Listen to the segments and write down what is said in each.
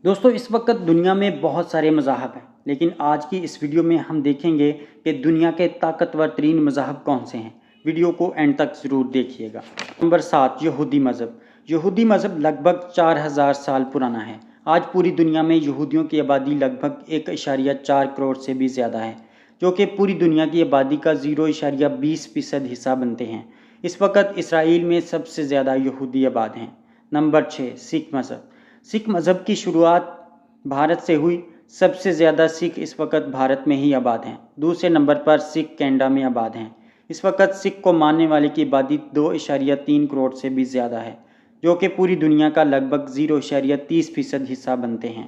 دوستوں اس وقت دنیا میں بہت سارے مذاہب ہیں، لیکن آج کی اس ویڈیو میں ہم دیکھیں گے کہ دنیا کے طاقتور ترین مذاہب کون سے ہیں۔ ویڈیو کو اینڈ تک ضرور دیکھیے گا۔ نمبر 7، یہودی مذہب۔ یہودی مذہب لگ بھگ 4000 سال پرانا ہے۔ آج پوری دنیا میں یہودیوں کی آبادی لگ بھگ 1.4 کروڑ سے بھی زیادہ ہے، جو کہ پوری دنیا کی آبادی کا 0.20% حصہ بنتے ہیں۔ اس وقت اسرائیل میں سب سے زیادہ یہودی آباد ہیں۔ نمبر 6، سکھ مذہب۔ سکھ مذہب کی شروعات بھارت سے ہوئی۔ سب سے زیادہ سکھ اس وقت بھارت میں ہی آباد ہیں۔ دوسرے نمبر پر سکھ کینیڈا میں آباد ہیں۔ اس وقت سکھ کو ماننے والے کی آبادی 2.3 کروڑ سے بھی زیادہ ہے، جو کہ پوری دنیا کا لگ بھگ 0.30% حصہ بنتے ہیں۔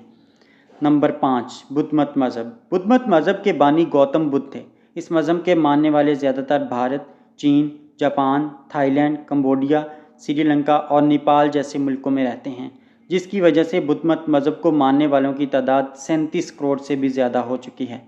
نمبر 5، بدھ مت مذہب۔ بدھ مت مذہب کے بانی گوتم بدھ تھے۔ اس مذہب کے ماننے والے زیادہ تر بھارت، چین، Japan, Thai land, Cambodia, Sri Lanka اور نیپال جیسے ملکوں میں رہتے ہیں، جس کی وجہ سے بدھ مت مذہب کو ماننے والوں کی تعداد 37 کروڑ سے بھی زیادہ ہو چکی ہے،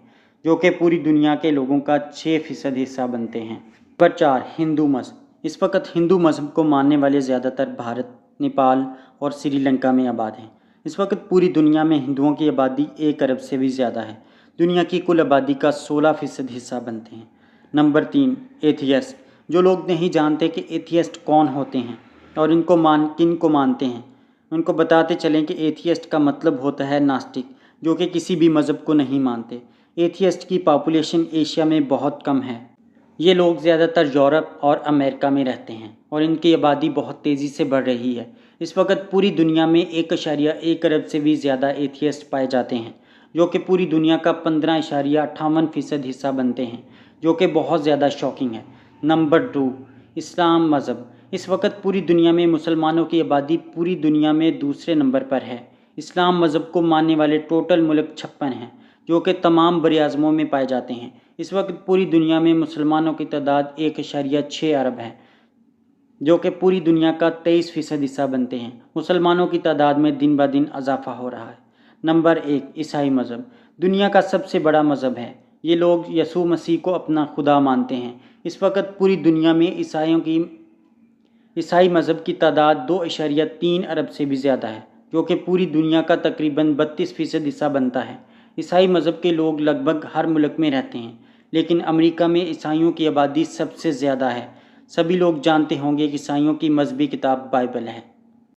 جو کہ پوری دنیا کے لوگوں کا 6% حصہ بنتے ہیں۔ نمبر 4، ہندو مذہب۔ اس وقت ہندو مذہب کو ماننے والے زیادہ تر بھارت، نیپال اور سری لنکا میں آباد ہیں۔ اس وقت پوری دنیا میں ہندوؤں کی آبادی 1 ارب سے بھی زیادہ ہے، دنیا کی کل آبادی کا 16% حصہ بنتے ہیں۔ Number 3، atheist. جو لوگ نہیں جانتے کہ ایتھیسٹ کون ہوتے ہیں اور کن کو مانتے ہیں، ان کو بتاتے چلیں کہ ایتھیسٹ کا مطلب ہوتا ہے ناستک، جو کہ کسی بھی مذہب کو نہیں مانتے۔ ایتھیسٹ کی پاپولیشن ایشیا میں بہت کم ہے۔ یہ لوگ زیادہ تر یورپ اور امریکہ میں رہتے ہیں اور ان کی آبادی بہت تیزی سے بڑھ رہی ہے۔ اس وقت پوری دنیا میں 1.1 ارب سے بھی زیادہ ایتھیسٹ پائے جاتے ہیں، جو کہ پوری دنیا کا 15.58% حصہ بنتے ہیں، جو کہ بہت زیادہ شاکنگ ہے۔ نمبر 2، اسلام مذہب۔ اس وقت پوری دنیا میں مسلمانوں کی آبادی پوری دنیا میں دوسرے نمبر پر ہے۔ اسلام مذہب کو ماننے والے ٹوٹل ملک 56 ہیں، جو کہ تمام براعظموں میں پائے جاتے ہیں۔ اس وقت پوری دنیا میں مسلمانوں کی تعداد 1.6 ارب ہے، جو کہ پوری دنیا کا 23% حصہ بنتے ہیں۔ مسلمانوں کی تعداد میں دن بہ دن اضافہ ہو رہا ہے۔ نمبر 1، عیسائی مذہب۔ دنیا کا سب سے بڑا مذہب ہے۔ یہ لوگ یسوع مسیح کو اپنا خدا مانتے ہیں۔ اس وقت پوری دنیا میں عیسائی مذہب کی تعداد 2.3 ارب سے بھی زیادہ ہے، جو کہ پوری دنیا کا تقریباً 32% حصہ بنتا ہے۔ عیسائی مذہب کے لوگ لگ بھگ ہر ملک میں رہتے ہیں، لیکن امریکہ میں عیسائیوں کی آبادی سب سے زیادہ ہے۔ سبھی لوگ جانتے ہوں گے کہ عیسائیوں کی مذہبی کتاب بائبل ہے۔